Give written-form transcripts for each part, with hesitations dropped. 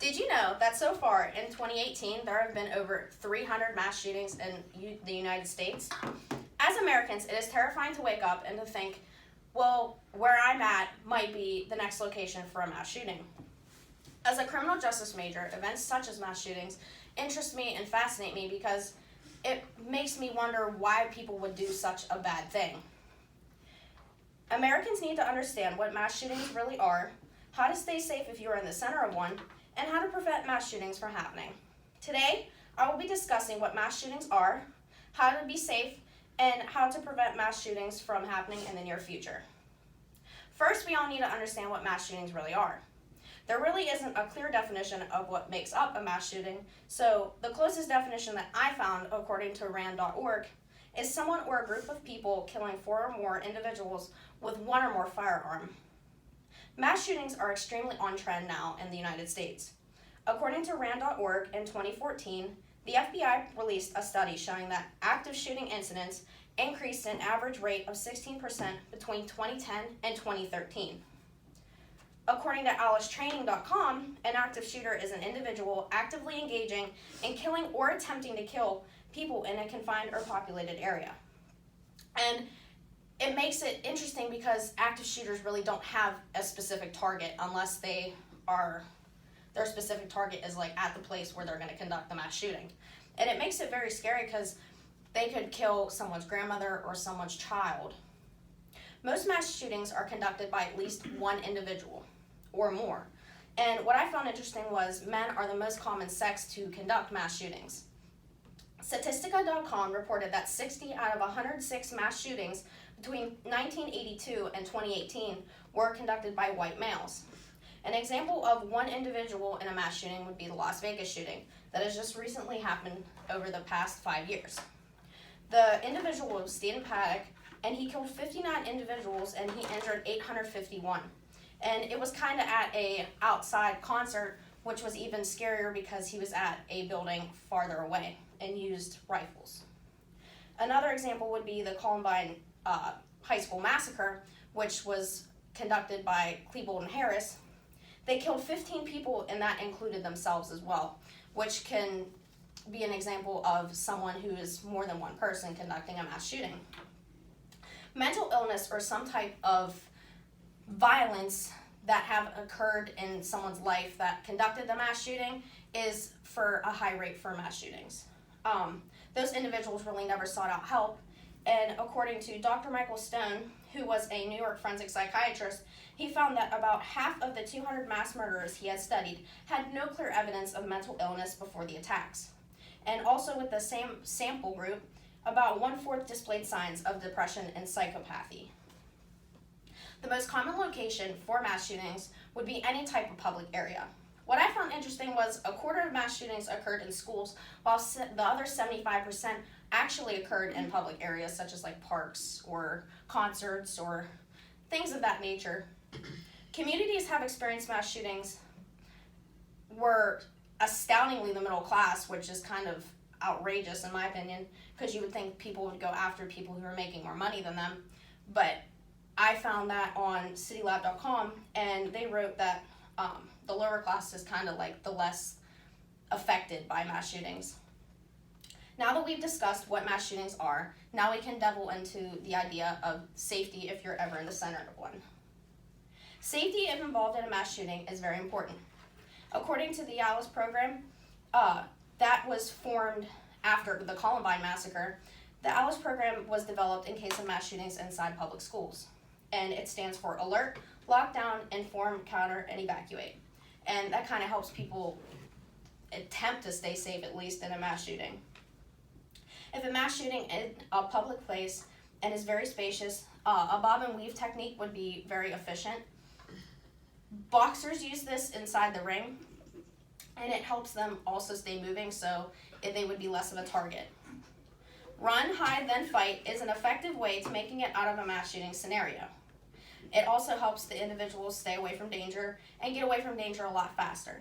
Did you know that so far in 2018 there have been over 300 mass shootings in the United States? As Americans, it is terrifying to wake up and to think, well, where I'm at might be the next location for a mass shooting. As a criminal justice major, events such as mass shootings interest me and fascinate me because it makes me wonder why people would do such a bad thing. Americans need to understand what mass shootings really are, how to stay safe if you are in the center of one, and how to prevent mass shootings from happening. Today, I will be discussing what mass shootings are, how to be safe, and how to prevent mass shootings from happening in the near future. First, we all need to understand what mass shootings really are. There really isn't a clear definition of what makes up a mass shooting, so the closest definition that I found, according to RAND.org, is someone or a group of people killing 4 or more individuals with 1 or more firearms. Mass shootings are extremely on trend now in the United States. According to RAND.org, in 2014, the FBI released a study showing that active shooting incidents increased an average rate of 16% between 2010 and 2013. According to AliceTraining.com, an active shooter is an individual actively engaging in killing or attempting to kill people in a confined or populated area. And it makes it interesting because active shooters really don't have a specific target unless their specific target is like at the place where they're going to conduct the mass shooting. And it makes it very scary because they could kill someone's grandmother or someone's child. Most mass shootings are conducted by at least one individual or more. And what I found interesting was men are the most common sex to conduct mass shootings. Statistica.com reported that 60 out of 106 mass shootings between 1982 and 2018 were conducted by white males. An example of one individual in a mass shooting would be the Las Vegas shooting that has just recently happened over the past 5 years. The individual was Stephen Paddock, and he killed 59 individuals and he injured 851. And it was kind of at a outside concert, which was even scarier because he was at a building farther away and used rifles. Another example would be the Columbine High School massacre, which was conducted by Klebold and Harris. They killed 15 people, and that included themselves as well, which can be an example of someone who is more than one person conducting a mass shooting. Mental illness or some type of violence that have occurred in someone's life that conducted the mass shooting is for a high rate for mass shootings. Those individuals really never sought out help, and according to Dr. Michael Stone, who was a New York forensic psychiatrist, he found that about half of the 200 mass murderers he had studied had no clear evidence of mental illness before the attacks. And also with the same sample group, about 1/4 displayed signs of depression and psychopathy. The most common location for mass shootings would be any type of public area. What I found interesting was 1/4 of mass shootings occurred in schools, while the other 75% actually occurred in public areas such as like parks or concerts or things of that nature. Communities have experienced mass shootings were astoundingly the middle class, which is kind of outrageous in my opinion, because you would think people would go after people who are making more money than them. But I found that on citylab.com, and they wrote that the lower class is kind of like the less affected by mass shootings. Now that we've discussed what mass shootings are, now we can delve into the idea of safety if you're ever in the center of one. Safety if involved in a mass shooting is very important. According to the ALICE program, that was formed after the Columbine massacre. The ALICE program was developed in case of mass shootings inside public schools. And it stands for Alert, Lockdown, Inform, Counter, and Evacuate. And that kind of helps people attempt to stay safe, at least in a mass shooting. If a mass shooting in a public place and is very spacious, a bob and weave technique would be very efficient. Boxers use this inside the ring, and it helps them also stay moving, so they would be less of a target. Run, hide, then fight is an effective way to making it out of a mass shooting scenario. It also helps the individuals stay away from danger and get away from danger a lot faster.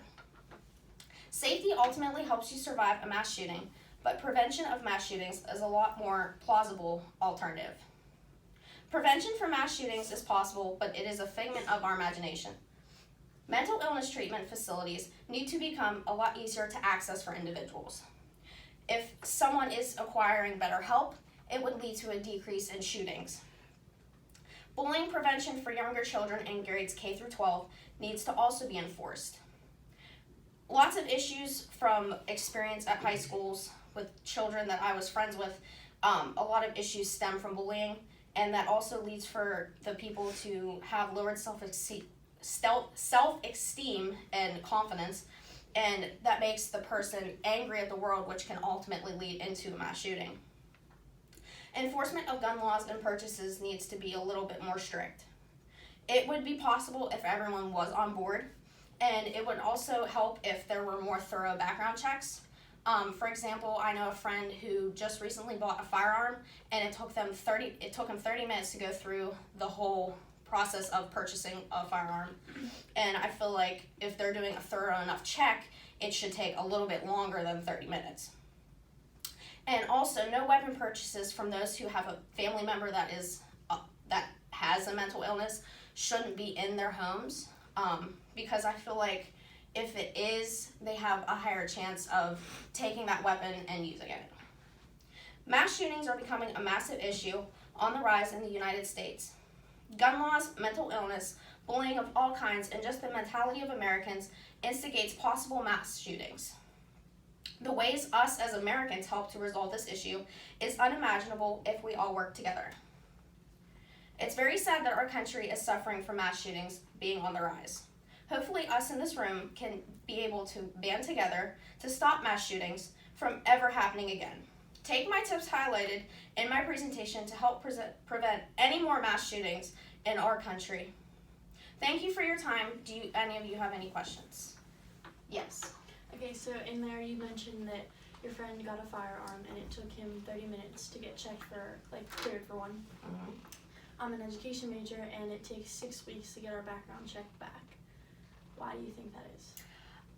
Safety ultimately helps you survive a mass shooting, but prevention of mass shootings is a lot more plausible alternative. Prevention for mass shootings is possible, but it is a figment of our imagination. Mental illness treatment facilities need to become a lot easier to access for individuals. If someone is acquiring better help, it would lead to a decrease in shootings. Bullying prevention for younger children in grades K through 12 needs to also be enforced. Lots of issues from experience at high schools with children that I was friends with, a lot of issues stem from bullying, and that also leads for the people to have lowered self-esteem and confidence, and that makes the person angry at the world, which can ultimately lead into a mass shooting. Enforcement of gun laws and purchases needs to be a little bit more strict. It would be possible if everyone was on board, and it would also help if there were more thorough background checks. For example, I know a friend who just recently bought a firearm, and it took him 30 minutes to go through the whole process of purchasing a firearm. And I feel like if they're doing a thorough enough check, it should take a little bit longer than 30 minutes. And also, no weapon purchases from those who have a family member that has a mental illness shouldn't be in their homes, because I feel like if it is, they have a higher chance of taking that weapon and using it. Mass shootings are becoming a massive issue on the rise in the United States. Gun laws, mental illness, bullying of all kinds, and just the mentality of Americans instigates possible mass shootings. The ways us as Americans help to resolve this issue is unimaginable if we all work together. It's very sad that our country is suffering from mass shootings being on the rise. Hopefully us in this room can be able to band together to stop mass shootings from ever happening again. Take my tips highlighted in my presentation to help prevent any more mass shootings in our country. Thank you for your time. Do any of you have any questions? Yes. Okay, so in there you mentioned that your friend got a firearm and it took him 30 minutes to get checked for, cleared for one. Mm-hmm. I'm an education major and it takes 6 weeks to get our background check back. Why do you think that is?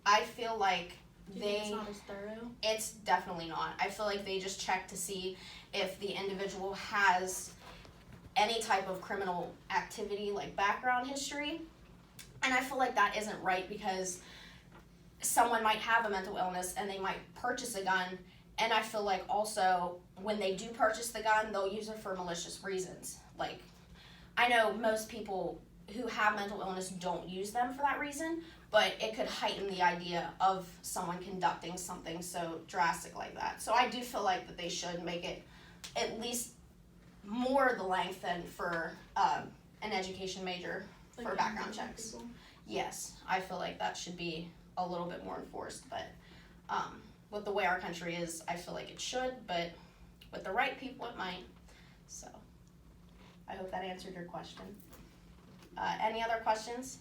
I feel like Do you think it's not as thorough? It's definitely not. I feel like they just check to see if the individual has any type of criminal activity, like background history. And I feel like that isn't right, because someone might have a mental illness and they might purchase a gun, and I feel like also when they do purchase the gun, they'll use it for malicious reasons. Like, I know most people who have mental illness don't use them for that reason, but it could heighten the idea of someone conducting something so drastic like that. So I do feel like that they should make it at least more the length than for an education major for background checks. People? Yes, I feel like that should be a little bit more enforced, but with the way our country is, I feel like it should, but with the right people it might. So I hope that answered your question. Any other questions?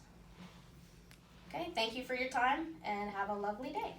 Okay, thank you for your time and have a lovely day.